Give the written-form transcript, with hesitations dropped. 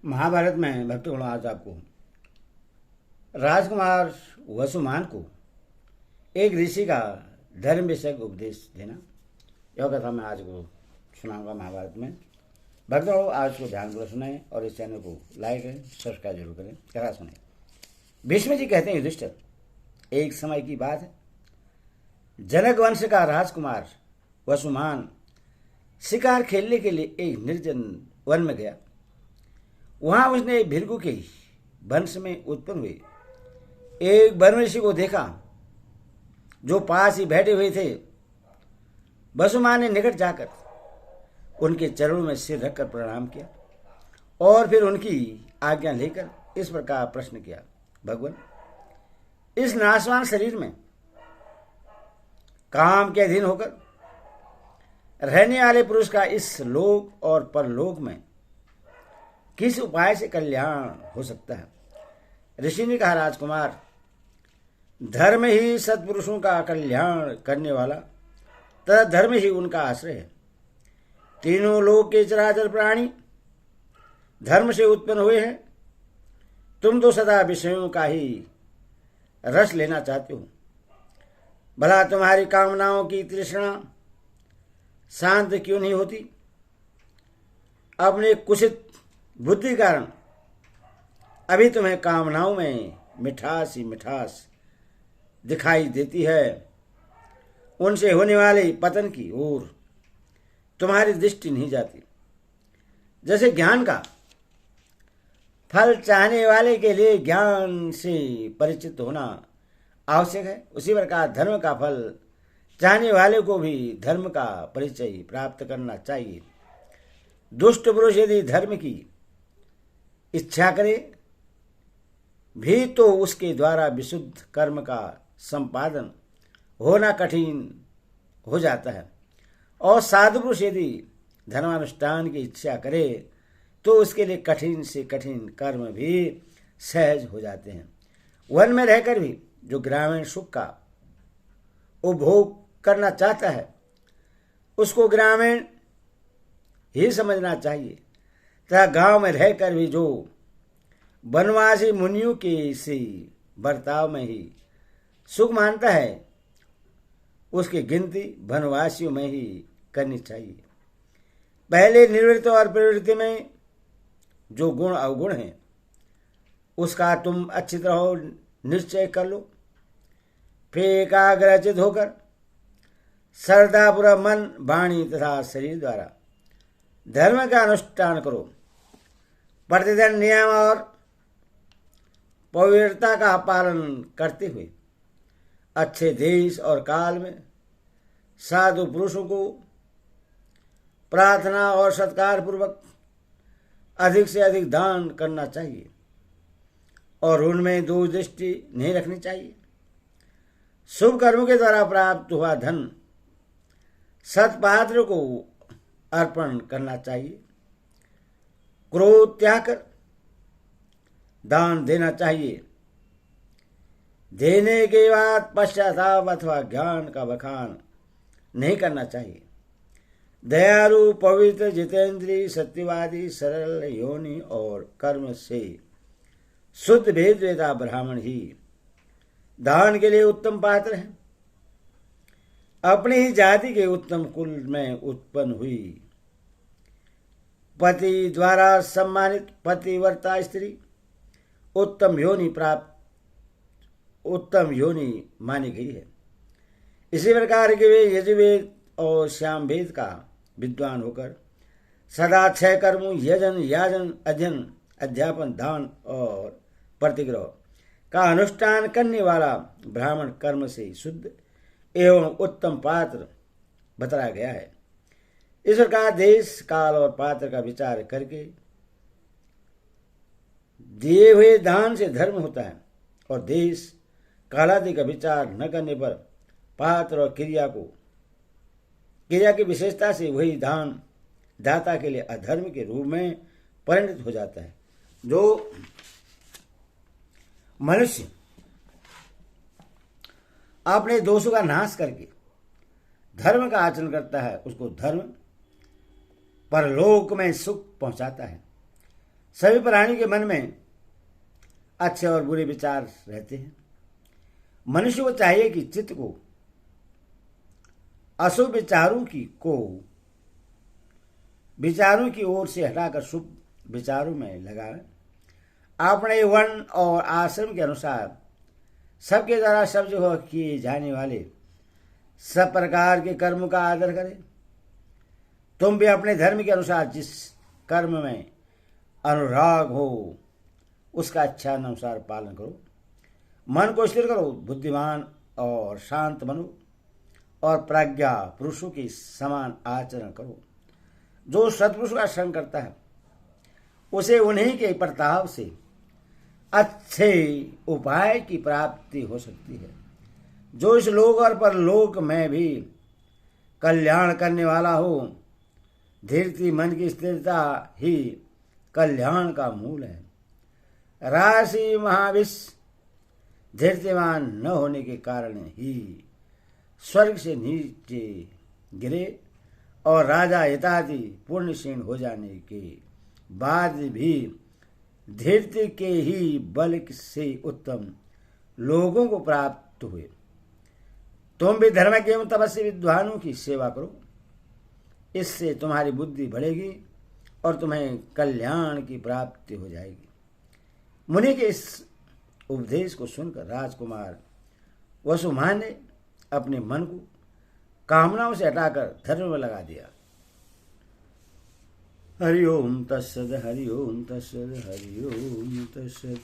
महाभारत में भक्तगणों आज आपको राजकुमार वसुमान को एक ऋषि का धर्म विषयक उपदेश देना, यह कथा मैं आज को सुनाऊंगा महाभारत में। भक्तगणों आज को ध्यानपूर्वक सुनाएं और इस चैनल को लाइक करें, सब्सक्राइब जरूर करें। कथा सुनाएं। भीष्म जी कहते हैं, युधिष्ठिर, एक समय की बात है, जनक वंश का राजकुमार वसुमान शिकार खेलने के लिए एक निर्जन वन में गया। वहां उसने भृगु के वंश में उत्पन्न हुए एक वनऋषि को देखा जो पास ही बैठे हुए थे। वसुमान ने निकट जाकर उनके चरणों में सिर रखकर प्रणाम किया और फिर उनकी आज्ञा लेकर इस प्रकार प्रश्न किया, भगवान, इस नाशवान शरीर में काम के अधीन होकर रहने वाले पुरुष का इस लोक और परलोक में किस उपाय से कल्याण हो सकता है? ऋषि ने कहा, राजकुमार, धर्म ही सत्पुरुषों का कल्याण करने वाला तथा धर्म ही उनका आश्रय है। तीनों लोक के चराचर प्राणी धर्म से उत्पन्न हुए हैं। तुम तो सदा विषयों का ही रस लेना चाहते हो। भला तुम्हारी कामनाओं की तृष्णा शांत क्यों नहीं होती? अपने कुशित बुद्धि कारण अभी तुम्हें कामनाओं में मिठास ही मिठास दिखाई देती है। उनसे होने वाले पतन की ओर तुम्हारी दृष्टि नहीं जाती। जैसे ज्ञान का फल चाहने वाले के लिए ज्ञान से परिचित होना आवश्यक है, उसी प्रकार धर्म का फल चाहने वाले को भी धर्म का परिचय प्राप्त करना चाहिए। दुष्ट पुरुष यदि धर्म की इच्छा करे भी तो उसके द्वारा विशुद्ध कर्म का संपादन होना कठिन हो जाता है, और साधु पुरुष यदि धर्मानुष्ठान की इच्छा करे तो उसके लिए कठिन से कठिन कर्म भी सहज हो जाते हैं। वन में रहकर भी जो ग्रामीण सुख का उपभोग करना चाहता है उसको ग्रामीण ही समझना चाहिए, तथा गांव में रहकर भी जो वनवासी मुनियों के इसी बर्ताव में ही सुख मानता है उसकी गिनती वनवासियों में ही करनी चाहिए। पहले निवृत्ति और प्रवृत्ति में जो गुण अवगुण है उसका तुम अच्छी तरह निश्चय कर लो। फिर एकाग्रचित होकर श्रद्धापूर्वक मन, वाणी तथा शरीर द्वारा धर्म का अनुष्ठान करो। प्रतिदिन नियम और पवित्रता का पालन करते हुए अच्छे देश और काल में साधु पुरुषों को प्रार्थना और सत्कार पूर्वक अधिक से अधिक दान करना चाहिए और उनमें दूर दृष्टि नहीं रखनी चाहिए। शुभ कर्मों के द्वारा प्राप्त हुआ धन सत्पात्र को अर्पण करना चाहिए। क्रोध त्याग कर दान देना चाहिए। देने के बाद पश्चाताप अथवा ज्ञान का बखान नहीं करना चाहिए। दयालु, पवित्र, जितेंद्रीय, सत्यवादी, सरल, योनि और कर्म से शुद्ध भेद वेदा ब्राह्मण ही दान के लिए उत्तम पात्र है। अपनी ही जाति के उत्तम कुल में उत्पन्न हुई पति द्वारा सम्मानित पतिव्रता स्त्री उत्तम योनि मानी गई है। इसी प्रकार के वे यजुर्वेद और श्यामवेद का विद्वान होकर सदा 6 कर्मों यजन, याजन, अध्ययन, अध्यापन, दान और प्रतिग्रह का अनुष्ठान करने वाला ब्राह्मण कर्म से शुद्ध एवं उत्तम पात्र बताया गया है। इस प्रकार देश, काल और पात्र का विचार करके दिए हुए दान से धर्म होता है, और देश काल आदि का विचार न करने पर पात्र और क्रिया की विशेषता से वही दान दाता के लिए अधर्म के रूप में परिणत हो जाता है। जो मनुष्य अपने दोषों का नाश करके धर्म का आचरण करता है उसको धर्म परलोक में सुख पहुंचाता है। सभी प्राणी के मन में अच्छे और बुरे विचार रहते हैं। मनुष्य को चाहिए कि चित्त को अशुभ विचारों की ओर से हटाकर शुभ विचारों में लगावे। अपने वर्ण और आश्रम के अनुसार सबके द्वारा सब जगह किए जाने वाले सब प्रकार के कर्म का आदर करें। तुम भी अपने धर्म के अनुसार जिस कर्म में अनुराग हो उसका अच्छा अनुसार पालन करो। मन को स्थिर करो, बुद्धिमान और शांत बनो और प्रज्ञा पुरुषों के समान आचरण करो। जो सत्पुरुष का संग करता है उसे उन्हीं के प्रताप से अच्छे उपाय की प्राप्ति हो सकती है। जो इस लोक और परलोक में भी कल्याण करने वाला हो। धीरती मन की स्थिरता ही कल्याण का मूल है। राशि महाविष धीर्तिमान न होने के कारण ही स्वर्ग से नीचे गिरे और राजा इत्यादि पुण्यशील हो जाने के बाद भी धीरति के ही बल से उत्तम लोगों को प्राप्त हुए। तुम भी धर्म के एवं तपस्वी विद्वानों की सेवा करो। इससे तुम्हारी बुद्धि बढ़ेगी और तुम्हें कल्याण की प्राप्ति हो जाएगी। मुनि के इस उपदेश को सुनकर राजकुमार वसुमान ने अपने मन को कामनाओं से हटाकर धर्म में लगा दिया। हरि ओम तत्सद, हरि ओम तत्सद, हरि ओम तत्सद।